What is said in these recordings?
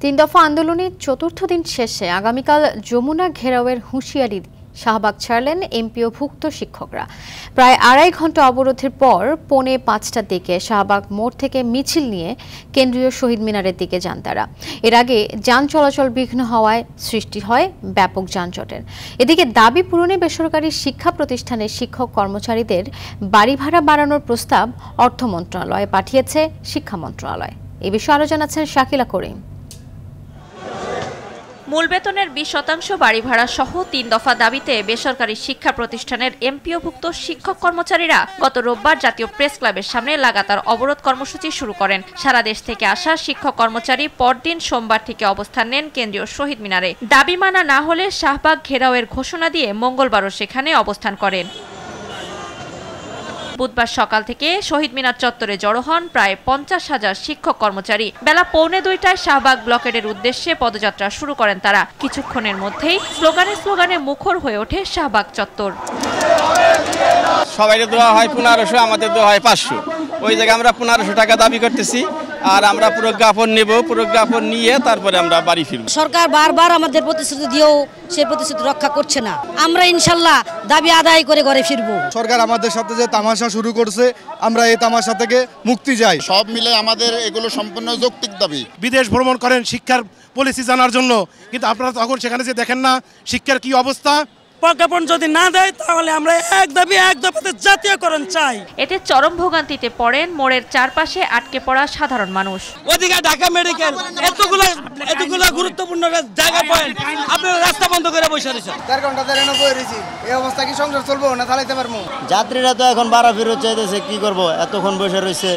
তিন দফা আন্দোলনের চতুর্থ দিন শেষে আগামীকাল যমুনা ঘেরাওয়ের হুঁশিয়ারি শাহবাগ ছাড়লেন এমপিওভুক্ত শিক্ষকরা। প্রায় আড়াই ঘন্টা অবরোধের পর পৌনে 5টার দিকে শাহবাগ মোড় থেকে মিছিল নিয়ে কেন্দ্রীয় শহীদ মিনারের দিকে যান তারা। এর আগে যান চলাচল বিঘ্ন হওয়ায় সৃষ্টি হয় ব্যাপক যানজটের। এদিকে দাবি পূরণে বেসরকারি শিক্ষা প্রতিষ্ঠানের শিক্ষক কর্মচারীদের বাড়ি ভাড়া বাড়ানোর প্রস্তাব অর্থ মন্ত্রণালয়ে পাঠিয়েছে শিক্ষা মন্ত্রণালয়। এ বিষয়ে আরো জানাচ্ছেন শাকিলা করিম। মূল বেতনের 20% বাড়ি ভাড়া সহ 3 দফা দাবিতে বেসরকারি শিক্ষা প্রতিষ্ঠানের এমপিওভুক্ত শিক্ষক কর্মচারীরা গত রোববার জাতীয় প্রেস ক্লাবের সামনে লাগাতার অবরোধ কর্মসূচি শুরু করেন। সারা দেশ থেকে আসা শিক্ষক কর্মচারী পরদিন সোমবার থেকে অবস্থান নেন কেন্দ্রীয় শহীদ মিনারে। দাবি মানা না হলে শাহবাগ ঘেরাওয়ের ঘোষণা দিয়ে মঙ্গলবারও সেখানে অবস্থান করেন। বুধবার সকাল থেকে শহীদ মিনার চত্বরে জড়ো হন প্রায় 50,000 শিক্ষক কর্মচারী। বেলা 1:45টায় শাহবাগ ব্লকেডের উদ্দেশ্যে পদযাত্রা শুরু করেন তারা। কিছুক্ষণের মধ্যেই স্লোগানে মুখর হয়ে ওঠে শাহবাগ চত্বর। সবাই দেওয়া হয় 1500, আমাদের দেওয়া হয় 500। ওই জায়গায় আমরা 1500 টাকা দাবি করতেছি, আর আমরা প্রজ্ঞাপন নেব। প্রজ্ঞাপন নিয়ে তারপরে আমরা বাড়ি ফিরব। সরকার বারবার আমাদের প্রতিশ্রুতি দিয়েও সেই প্রতিশ্রুতি রক্ষা করছে না। আমরা ইনশাল্লাহ দাবি আদায় করে ঘরে ফিরব। সরকার আমাদের সাথে যে তামাশা শুরু করছে, আমরা এই তামাশা থেকে মুক্তি চাই। সব মিলে আমাদের এগুলো সম্পূর্ণ যৌক্তিক দাবি। বিদেশ ভ্রমণ করেন শিক্ষার পলিসি জানার জন্য, কিন্তু আপনারা তখন সেখানে যে দেখেন না শিক্ষার কি অবস্থা। প্রজ্ঞাপন যদি না দেয় তাহলে আমরা এক দফাতে জাতীয়করণ চাই। এতে চরম ভোগান্তিতে পড়েন মোড়ের চারপাশে আটকে পড়া সাধারণ মানুষ। ওদিকে ঢাকা মেডিকেল এতগুলো গুরুত্বপূর্ণ জায়গা পয়েন্ট, আপনারা রাস্তা বন্ধ করে বসে রয়েছেন। 4 ঘন্টা ধরে বসে রয়েছি। এই অবস্থা কি সংসার চলবো না চালাইতে পারবো? যাত্রীরা তো এখন বাড়া ফেরত চাইতেছে, কি করব? এতক্ষণ বসে রয়েছে,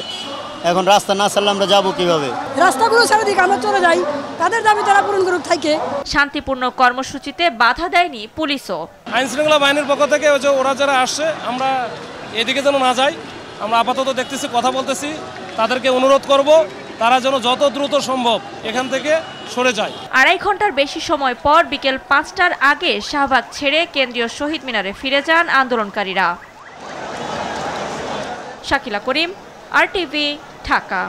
এখন রাস্তা না ছাড়লে আমরা যাবো কিভাবে? রাস্তাগুলো চারিদিকে আমরা চলে যাই, তাদের দাবি তারা পূরণ করুক থাকে। শান্তিপূর্ণ কর্মসূচিতে বাধা দেয়নি পুলিশও। আইন শৃঙ্খলা বাহিনীর পক্ষ থেকে ওরা যারা আসছে, আমরা এদিকে যেন না যাই। আমরা আপাতত দেখতেছি, কথা বলতেছি, তাদেরকে অনুরোধ করব তারা যেন যত দ্রুত সম্ভব এখান থেকে সরে যায়। আড়াই ঘন্টার বেশি সময় পর বিকেল 5টার আগে শাহবাগ ছেড়ে কেন্দ্রীয় শহীদ মিনারে ফিরে যান আন্দোলনকারীরা। শাকিলা করিম, RTV, ঢাকা।